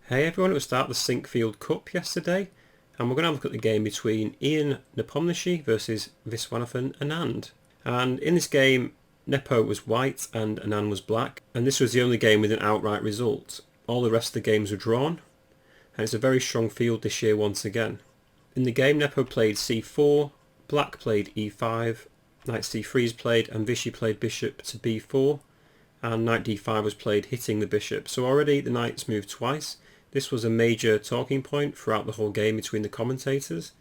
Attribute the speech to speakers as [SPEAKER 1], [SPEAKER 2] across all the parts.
[SPEAKER 1] Hey everyone, it was start the Sinquefield Cup yesterday, and we're going to have a look at the game between Ian Nepomniachtchi versus Viswanathan Anand. And in this game, Nepo was white and Anand was black, and this was the only game with an outright result. All the rest of the games were drawn, and it's a very strong field this year once again. In the game, Nepo played c4, black played e5, knight c3 is played, and Vishy played bishop to b4, and knight d5 was played, hitting the bishop. So already the knights moved twice. This was a major talking point throughout the whole game between the commentators.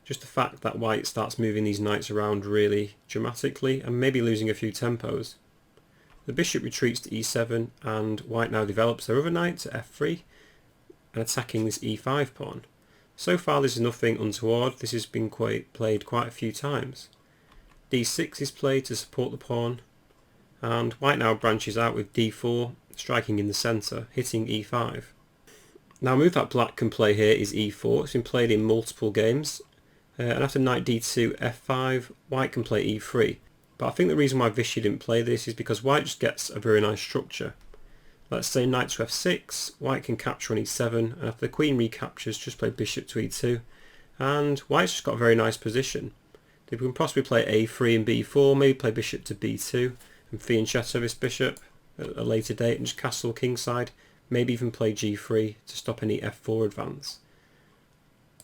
[SPEAKER 1] Just the fact that white starts moving these knights around really dramatically and maybe losing a few tempos. The bishop retreats to e7 and white now develops their other knight to f3 and attacking this e5 pawn. So far this is nothing untoward, this has been played quite a few times. d6 is played to support the pawn, and white now branches out with d4 striking in the centre, hitting e5. Now a move that black can play here is e4. It's been played in multiple games, and after knight d2 f5 white can play e3, but I think the reason why Vishy didn't play this is because white just gets a very nice structure. Let's say knight to f6, white can capture on e7, and after the queen recaptures just play bishop to e2, and white's just got a very nice position. They can possibly play a3 and b4, maybe play bishop to b2 and fianchetto this bishop at a later date and just castle kingside, maybe even play g3 to stop any f4 advance.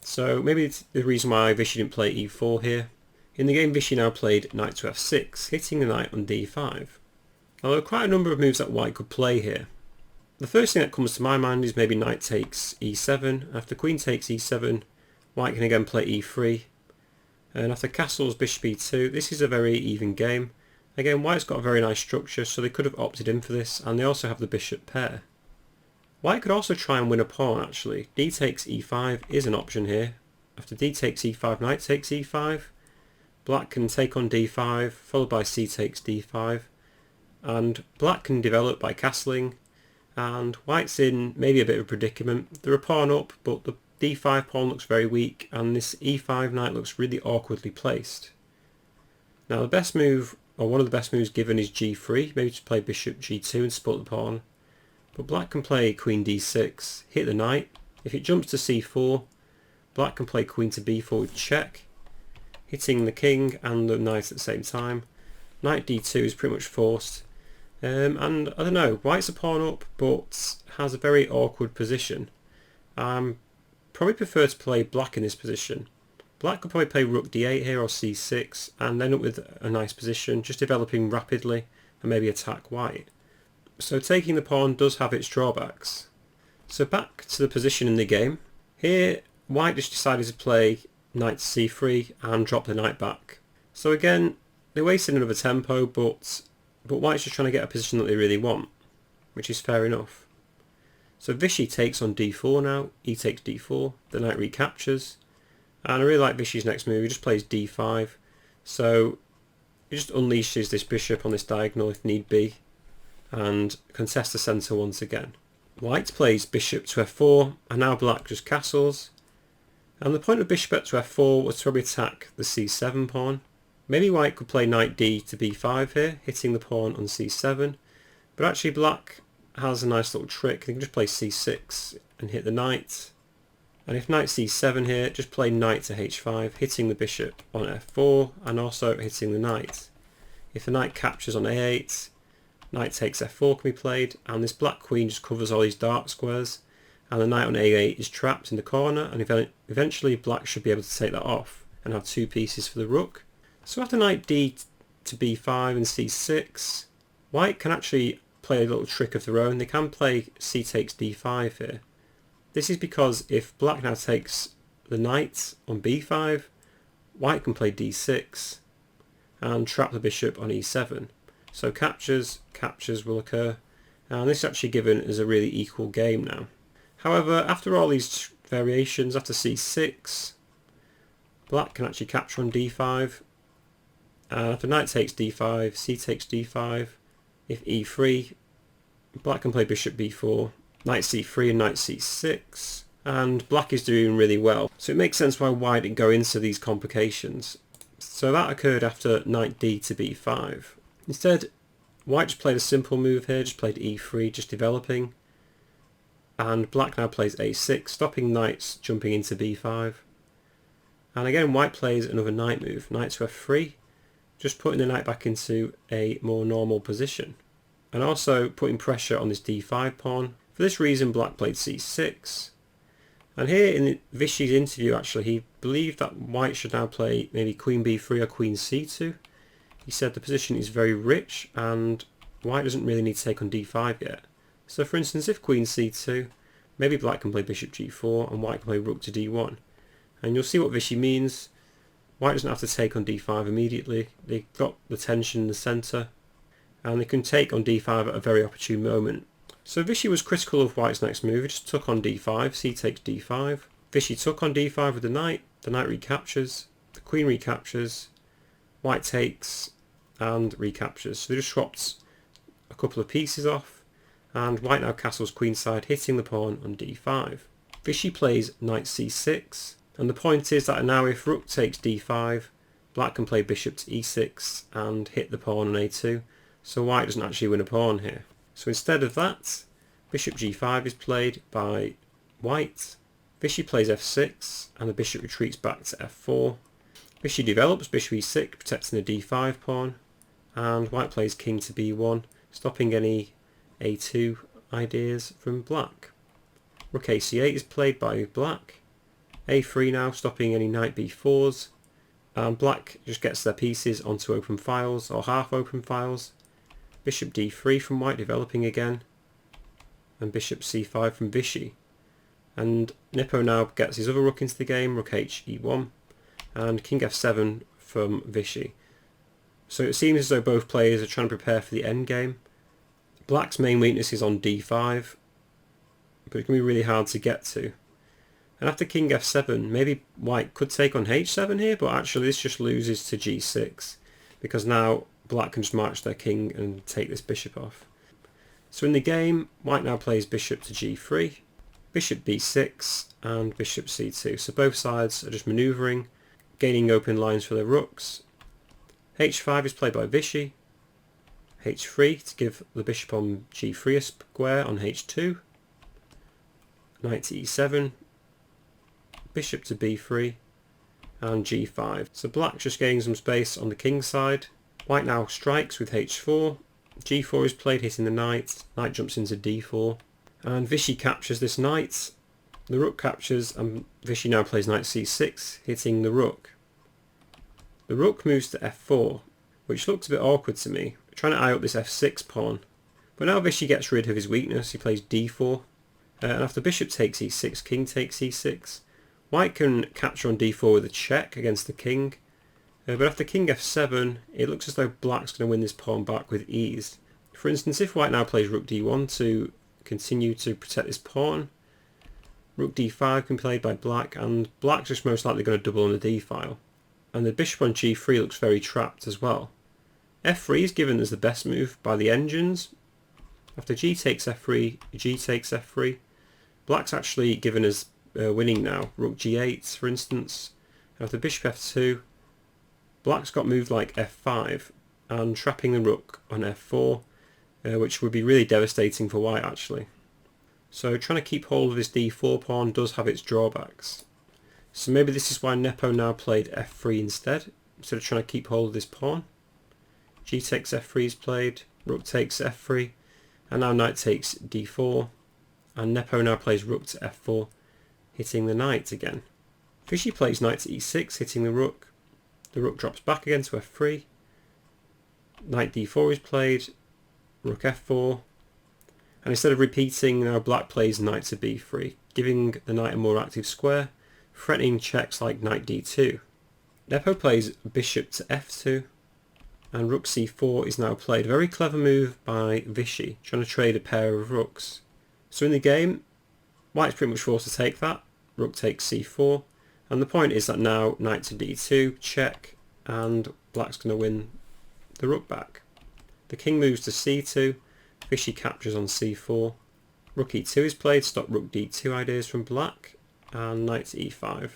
[SPEAKER 1] So maybe it's the reason why Vishy didn't play e4 here. In the game Vishy now played knight to f6, hitting the knight on d5. Now there are quite a number of moves that white could play here. The first thing that comes to my mind is maybe knight takes e7. After queen takes e7, white can again play e3. And after castles bishop e2, this is a very even game. Again, white's got a very nice structure, so they could have opted in for this, and they also have the bishop pair. White could also try and win a pawn actually. D takes e5 is an option here. After d takes e5, knight takes e5. Black can take on d5, followed by c takes d5. And black can develop by castling. And white's in maybe a bit of a predicament. They're a pawn up, but the d5 pawn looks very weak, and this e5 knight looks really awkwardly placed. Now the best move, or one of the best moves given, is g3, maybe to play bishop g2 and support the pawn. But black can play queen d6, hit the knight. If it jumps to c4, black can play queen to b4 with check, hitting the king and the knight at the same time. Knight d2 is pretty much forced. And I don't know, white's a pawn up but has a very awkward position. Probably prefer to play black in this position. Black could probably play rook d8 here or c6 and end up with a nice position, just developing rapidly and maybe attack white. So taking the pawn does have its drawbacks. So back to the position in the game. Here white just decided to play knight to c3 and drop the knight back. So again, they wasted another tempo, but white's just trying to get a position that they really want, which is fair enough. So Vishy takes on d4 now, e takes d4, the knight recaptures, and I really like Vishy's next move. He just plays d5, so he just unleashes this bishop on this diagonal if need be, and contests the centre once again. White plays bishop to f4, and now black just castles, and the point of bishop to f4 was to probably attack the c7 pawn. Maybe white could play knight d to b5 here, hitting the pawn on c7, but actually black has a nice little trick. They can just play c6 and hit the knight, and if knight c7 here, just play knight to h5, hitting the bishop on f4 and also hitting the knight. If the knight captures on a8, knight takes f4 can be played, and this black queen just covers all these dark squares, and the knight on a8 is trapped in the corner, and eventually black should be able to take that off and have two pieces for the rook. So after knight d to b5 and c6, white can actually play a little trick of their own. They can play c takes d5 here. This is because if black now takes the knight on b5, white can play d6 and trap the bishop on e7. So captures will occur, and this is actually given as a really equal game now. However, after all these variations, after c6, black can actually capture on d5, and after knight takes d5, c takes d5, if e3, black can play bishop b4, knight c3 and knight c6, and black is doing really well. So it makes sense why white didn't go into these complications. So that occurred after knight d to b5. Instead, white just played a simple move here, just played e3, just developing. and black now plays a6, stopping knights jumping into b5. And again white plays another knight move, knight to f3, just putting the knight back into a more normal position, and also putting pressure on this d5 pawn. For this reason black played c6, and here in Vishy's interview actually he believed that white should now play maybe queen b3 or queen c2. He said the position is very rich and white doesn't really need to take on d5 yet. So for instance, if queen c2, maybe black can play bishop g4 and white can play rook to d1. And you'll see what Vishy means. White doesn't have to take on d5 immediately. They've got the tension in the centre and they can take on d5 at a very opportune moment. So Vishy was critical of white's next move. He just took on d5, c takes d5. Vishy took on d5 with the knight recaptures, the queen recaptures, white takes and recaptures. So they just swapped a couple of pieces off, and white now castles queenside, hitting the pawn on d5. Vishy plays knight c6, and the point is that now if rook takes d5, black can play bishop to e6 and hit the pawn on a2, so white doesn't actually win a pawn here. So instead of that, bishop g5 is played by white. Vishy plays f6, and the bishop retreats back to f4. Vishy develops bishop e6, protecting the d5 pawn, and white plays king to b1, stopping any a2 ideas from black. Rook ac8 is played by black. a3 now, stopping any knight b4s, and black just gets their pieces onto open files or half open files. Bishop d3 from white, developing again, and bishop c5 from Vishy. And Nepo now gets his other rook into the game, rook h e1, and king f7 from Vishy. So it seems as though both players are trying to prepare for the endgame. Black's main weakness is on d5, but it can be really hard to get to. And after king f7, maybe white could take on h7 here, but actually this just loses to g6, because now black can just march their king and take this bishop off. So in the game, white now plays bishop to g3, bishop b6 and bishop c2. So both sides are just manoeuvring, gaining open lines for their rooks. h5 is played by Vishy, h3 to give the bishop on g3 a square on h2, knight to e7, bishop to b3 and g5. So black just gaining some space on the king side. White now strikes with h4, g4 is played, hitting the knight jumps into d4, and Vishy captures this knight, the rook captures, and Vishy now plays knight c6, hitting the rook. The rook moves to f4, which looks a bit awkward to me, trying to eye up this f6 pawn. But now Vishy gets rid of his weakness, he plays d4, and after bishop takes e6, king takes e6. White can capture on d4 with a check against the king, but after king f7, it looks as though black's going to win this pawn back with ease. For instance, if white now plays rook d1 to continue to protect this pawn, rook d5 can be played by black, and black's just most likely going to double on the d file. And the bishop on g3 looks very trapped as well. f3 is given as the best move by the engines. After g takes f3, g takes f3. Black's actually given as winning now. Rook g8 for instance. After bishop f2, black's got moved like f5 and trapping the rook on f4, which would be really devastating for white actually. So trying to keep hold of this d4 pawn does have its drawbacks. So maybe this is why Nepo now played f3 instead of trying to keep hold of this pawn. G takes f3 is played, rook takes f3, and now knight takes d4, and Nepo now plays rook to f4, hitting the knight again. Vishy plays knight to e6, hitting the rook drops back again to f3, knight d4 is played, rook f4, and instead of repeating, now black plays knight to b3, giving the knight a more active square, threatening checks like knight d2. Nepo plays bishop to f2, and rook c4 is now played. A very clever move by Vishy, trying to trade a pair of rooks. So in the game, white's pretty much forced to take that, rook takes c4, and the point is that now knight to d2, check, and black's going to win the rook back. The king moves to c2, Vishy captures on c4, rook e2 is played, stop rook d2 ideas from black, and knight to e5.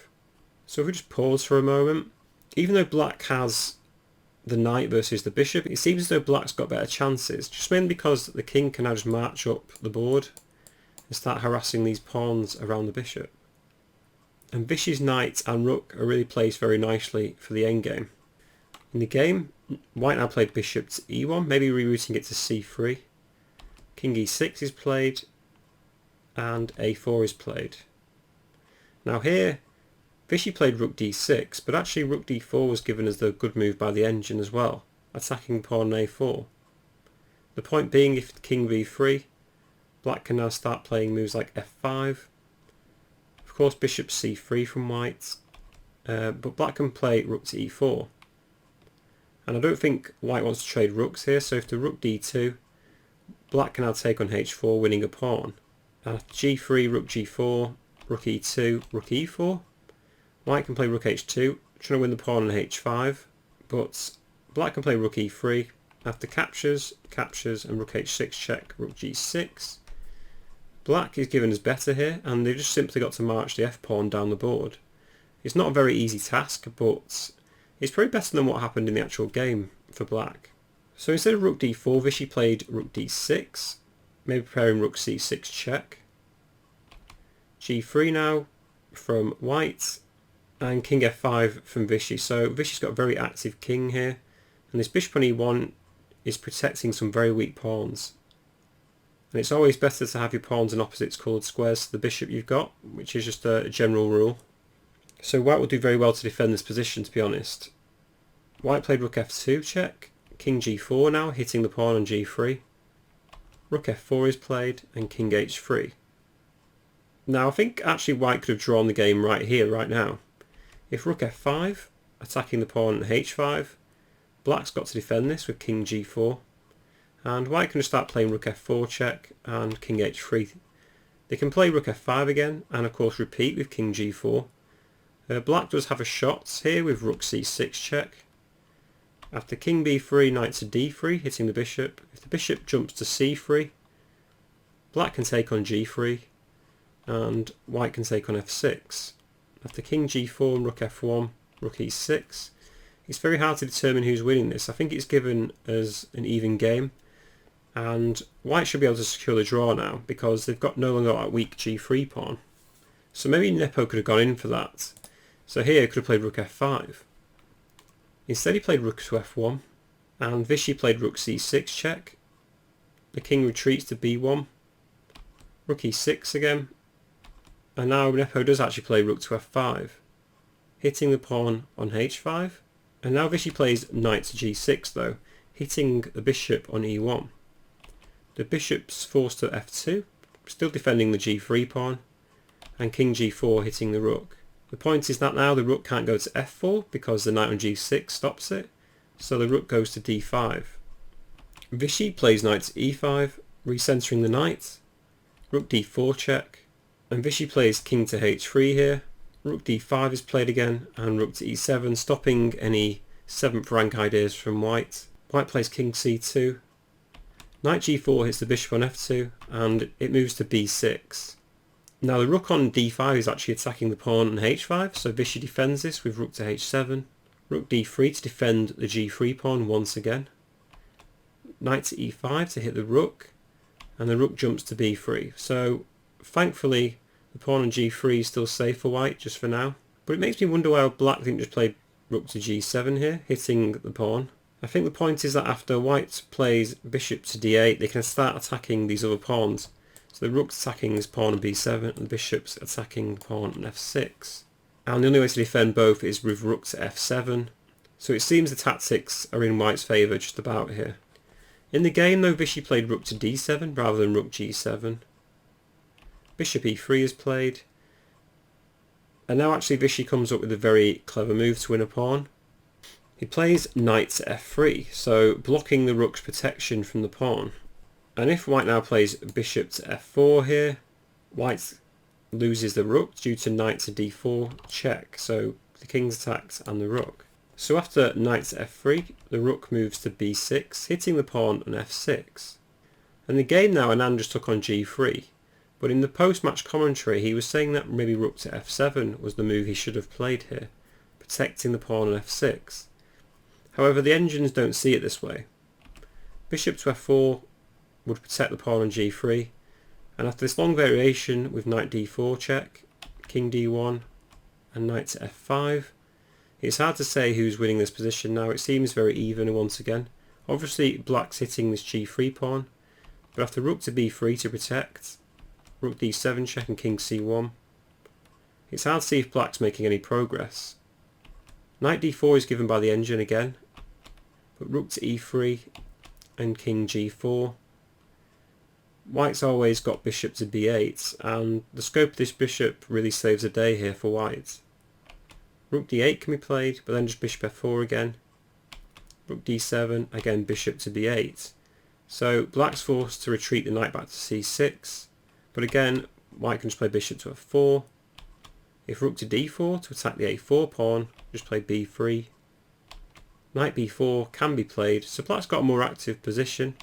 [SPEAKER 1] So if we just pause for a moment, even though black has the knight versus the bishop, it seems as though black's got better chances, just mainly because the king can now just march up the board, and start harassing these pawns around the bishop. And Vichy's knight and rook are really placed very nicely for the endgame. In the game, white now played bishop to e1, maybe rerouting it to c3. King e6 is played, and a4 is played. Now here, Vichy played rook d6, but actually rook d4 was given as the good move by the engine as well, attacking pawn a4. The point being, if king b3, black can now start playing moves like f5. Of course, bishop c3 from white, but black can play rook to e4. And I don't think white wants to trade rooks here, so if the rook d2, black can now take on h4, winning a pawn. After g3, rook g4, rook e2, rook e4. White can play rook h2, trying to win the pawn on h5, but black can play rook e3. After captures, and rook h6 check, rook g6. Black is given as better here, and they've just simply got to march the f-pawn down the board. It's not a very easy task, but it's probably better than what happened in the actual game for black. So instead of rook d4, Vichy played rook d6, maybe preparing rook c6 check. g3 now from white, and king f5 from Vichy. So Vichy's got a very active king here, and this bishop on e1 is protecting some very weak pawns. And it's always better to have your pawns in opposites coloured squares to the bishop you've got, which is just a general rule. So white will do very well to defend this position, to be honest. White played rook f2 check, king g4 now, hitting the pawn on g3. Rook f4 is played, and king h3. Now I think actually white could have drawn the game right here, right now. If rook f5, attacking the pawn at h5, black's got to defend this with king g4. And white can just start playing rook f4 check and king h3. They can play rook f5 again, and of course repeat with king g4. Black does have a shot here with rook c6 check. After king b3, knight to d3, hitting the bishop. If the bishop jumps to c3, black can take on g3, and white can take on f6. After king g4 and rook f1, rook e6. It's very hard to determine who's winning this. I think it's given as an even game, and white should be able to secure the draw now because they've got no longer got that weak g3 pawn. So maybe Nepo could have gone in for that. So here he could have played rook f5. Instead he played rook to f1, and Vichy played rook c6 check. The king retreats to b1, rook e6 again, and now Nepo does actually play rook to f5, hitting the pawn on h5. And now Vichy plays knight to g6 though, hitting the bishop on e1. The bishop's forced to f2, still defending the g3 pawn, and king g4 hitting the rook. The point is that now the rook can't go to f4 because the knight on g6 stops it, so the rook goes to d5. Vichy plays knight to e5, recentering the knight, rook d4 check, and Vichy plays king to h3 here. Rook d5 is played again, and rook to e7, stopping any 7th rank ideas from white. White plays king c2. Knight g4 hits the bishop on f2, and it moves to b6. Now the rook on d5 is actually attacking the pawn on h5, so Vichy defends this with rook to h7. Rook d3 to defend the g3 pawn once again. Knight to e5 to hit the rook, and the rook jumps to b3. So thankfully the pawn on g3 is still safe for white, just for now. But it makes me wonder why black didn't just play rook to g7 here, hitting the pawn. I think the point is that after white plays bishop to d8, they can start attacking these other pawns. So the rook's attacking this pawn on b7, and the bishop's attacking the pawn on f6. And the only way to defend both is with rook to f7. So it seems the tactics are in white's favour just about here. In the game though, Vichy played rook to d7 rather than rook g7. Bishop e3 is played, and now actually Vichy comes up with a very clever move to win a pawn. He plays knight to f3, so blocking the rook's protection from the pawn. And if white now plays bishop to f4 here, white loses the rook due to knight to d4 check, so the king's attacked and the rook. So after knight to f3, the rook moves to b6, hitting the pawn on f6. And the game now, Anand just took on g3. But in the post-match commentary he was saying that maybe rook to f7 was the move he should have played here, protecting the pawn on f6. However, the engines don't see it this way. Bishop to f4 would protect the pawn on g3, And after this long variation with knight d4 check, king d1 and knight to f5, it's hard to say who's winning this position now. It seems very even once again. Obviously black's hitting this g3 pawn, but after rook to b3 to protect, rook d7 check and king c1, it's hard to see if black's making any progress. Knight d4 is given by the engine again, but rook to e3 and king g4. White's always got bishop to b8, and the scope of this bishop really saves the day here for white. Rook d8 can be played, but then just bishop f4 again. Rook d7, again bishop to b8. So black's forced to retreat the knight back to c6, but again white can just play bishop to f4. If rook to d4 to attack the a4 pawn, just play b3. Knight b4 can be played, so black's got a more active position,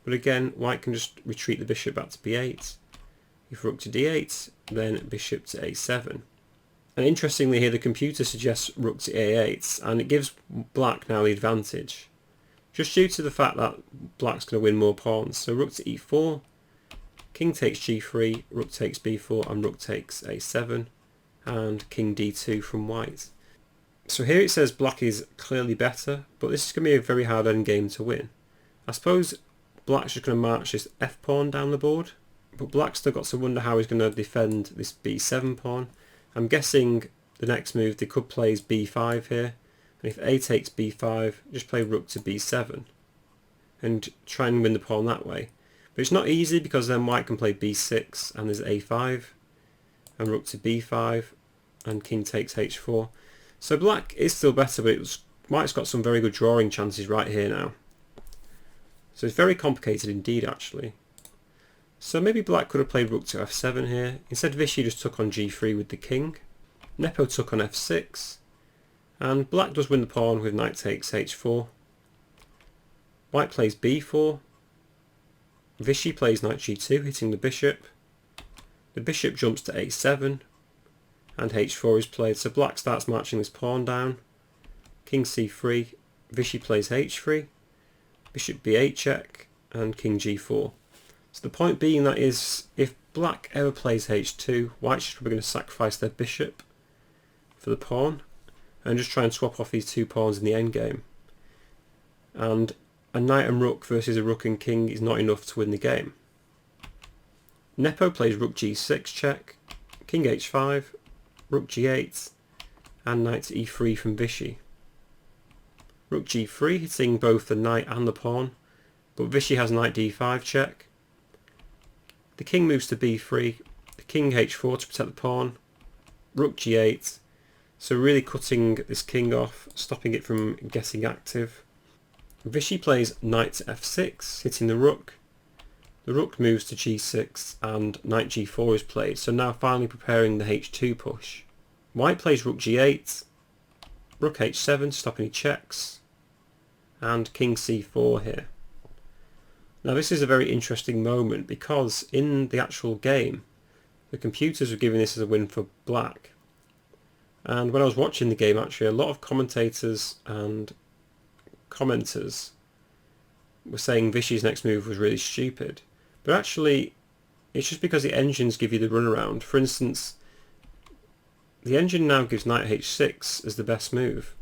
[SPEAKER 1] but again white can just retreat the bishop back to b8. If rook to d8, then bishop to a7. And interestingly here the computer suggests rook to a8, and it gives black now the advantage, just due to the fact that black's going to win more pawns. So rook to e4, king takes g3, rook takes b4 and rook takes a7, and king d2 from white. So here it says black is clearly better, but this is going to be a very hard endgame to win. I suppose black's just going to march this f pawn down the board, but black's still got to wonder how he's going to defend this b7 pawn. I'm guessing the next move they could play is b5 here, and if a takes b5, just play rook to b7 and try and win the pawn that way. But it's not easy because then white can play b6 and there's a5 and rook to b5 and king takes h4. So black is still better, but white's got some very good drawing chances right here now. So it's very complicated indeed actually. So maybe black could have played rook to f7 here. Instead Vichy just took on g3 with the king. Nepo took on f6. And black does win the pawn with knight takes h4. White plays b4. Vichy plays knight g2, hitting the bishop. The bishop jumps to a7. And h4 is played, so black starts marching this pawn down. King c3. Vichy plays h3. Bishop b8 check. And king g4. So the point being that is, if black ever plays h2, white's just probably going to sacrifice their bishop for the pawn and just try and swap off these two pawns in the endgame. And a knight and rook versus a rook and king is not enough to win the game. Nepo plays rook g6 check, king h5, rook g8, and knight to e3 from Vichy. Rook g3 hitting both the knight and the pawn, but Vichy has knight d5 check. The king moves to b3, the king h4 to protect the pawn, rook g8, so really cutting this king off, stopping it from getting active. Vichy plays knight to f6, hitting the rook moves to g6 and knight g4 is played, so now finally preparing the h2 push. White plays rook g8, rook h7 stopping any checks, and king c4 here. Now this is a very interesting moment because in the actual game the computers were giving this as a win for black, and when I was watching the game actually a lot of commentators and commenters were saying Vichy's next move was really stupid, but actually it's just because the engines give you the runaround. For instance, the engine now gives knight h6 as the best move.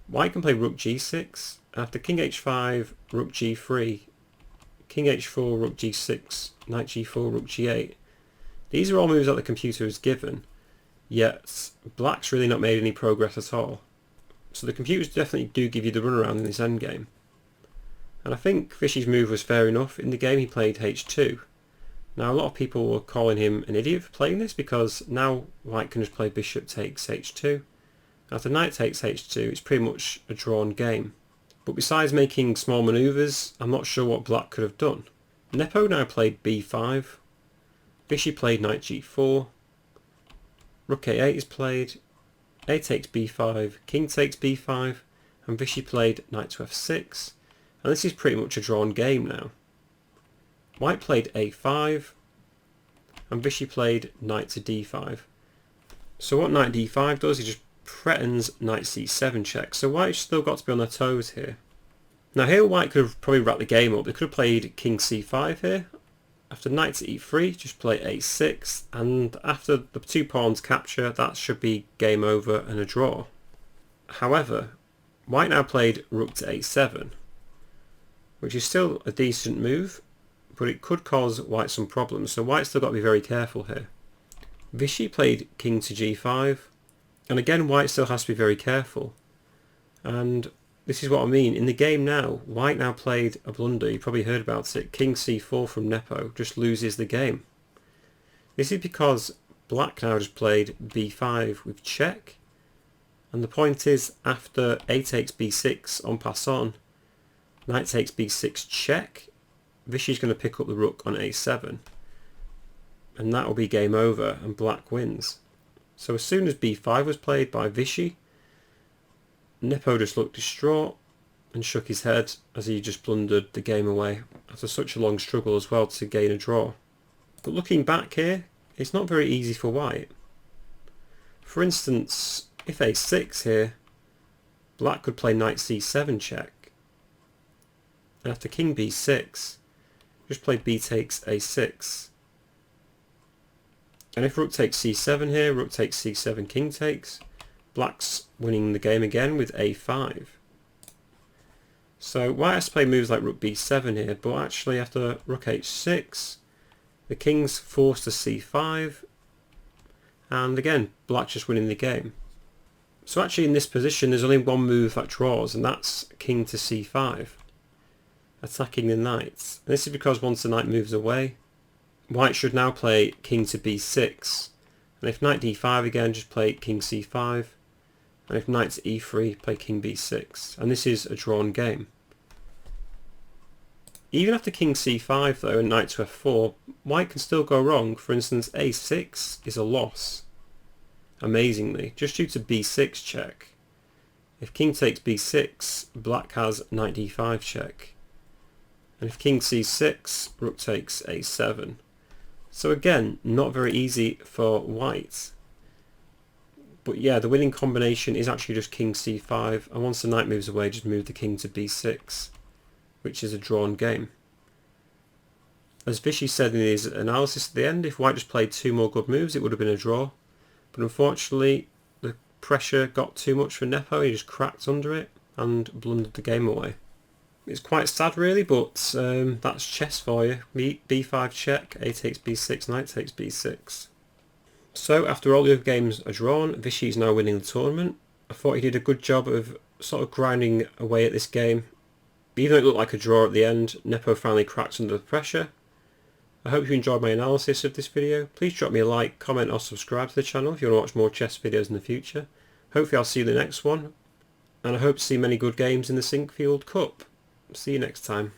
[SPEAKER 1] White can play rook g6, after king h5, rook g3, king h4, rook g6, knight g4, rook g8. These are all moves that the computer is given, yet black's really not made any progress at all. So the computers definitely do give you the runaround in this endgame. And I think Vichy's move was fair enough. In the game he played h2. Now a lot of people were calling him an idiot for playing this because now white can just play bishop takes h2. After knight takes h2 it's pretty much a drawn game. But besides making small manoeuvres, I'm not sure what black could have done. Nepo now played b5. Vichy played knight g4. Rook a8 is played. A takes b5, king takes b5, and Vichy played knight to f6. And this is pretty much a drawn game now. White played a5, and Vichy played knight to d5. So what knight d5 does, he just threatens knight c7 check. So white's still got to be on their toes here. Now here white could have probably wrapped the game up. They could have played king c5 here, After knight to e3, just play a6, and after the 2 pawns capture, that should be game over and a draw. However, white now played rook to a7, which is still a decent move, but it could cause white some problems, so white's still got to be very careful here. Vichy played king to g5, and again white still has to be very careful. And this is what I mean. In the game now, white now played a blunder. You probably heard about it. King c4 from Nepo just loses the game. This is because black now just played b5 with check. And the point is, after a takes b6 en passant, knight takes b6 check, Vichy's going to pick up the rook on a7. And that will be game over and black wins. So as soon as b5 was played by Vichy, Nepo just looked distraught and shook his head as he just blundered the game away after such a long struggle as well to gain a draw. But looking back here, it's not very easy for white. For instance, if a6 here, black could play knight c7 check. And after king b6, just play b takes a6. And if rook takes c7 here, rook takes c7, king takes, black's winning the game again with a5. So white has to play moves like rook b7 here, but actually after rook h6, the king's forced to c5, and again black's just winning the game. So actually in this position there's only one move that draws, and that's king to c5, attacking the knight. And this is because once the knight moves away, white should now play king to b6, and if knight d5 again, just play king c5, and if knight to e3, play king b6, and this is a drawn game. Even after king c5 though and knight to f4, white can still go wrong. For instance, a6 is a loss, amazingly, just due to b6 check. If king takes b6, black has knight d5 check, and if king c6, rook takes a7. So again, not very easy for white. But yeah, the winning combination is actually just king c5, and once the knight moves away, just move the king to b6, which is a drawn game. As Vichy said in his analysis at the end, if white just played 2 more good moves, it would have been a draw. But unfortunately, the pressure got too much for Nepo. He just cracked under it and blundered the game away. It's quite sad really, but that's chess for you. b5 check, a takes b6, knight takes b6. So after all the other games are drawn, Vichy is now winning the tournament. I thought he did a good job of sort of grinding away at this game. Even though it looked like a draw at the end, Nepo finally cracked under the pressure. I hope you enjoyed my analysis of this video. Please drop me a like, comment or subscribe to the channel if you want to watch more chess videos in the future. Hopefully I'll see you in the next one, and I hope to see many good games in the Sinquefield Cup. See you next time.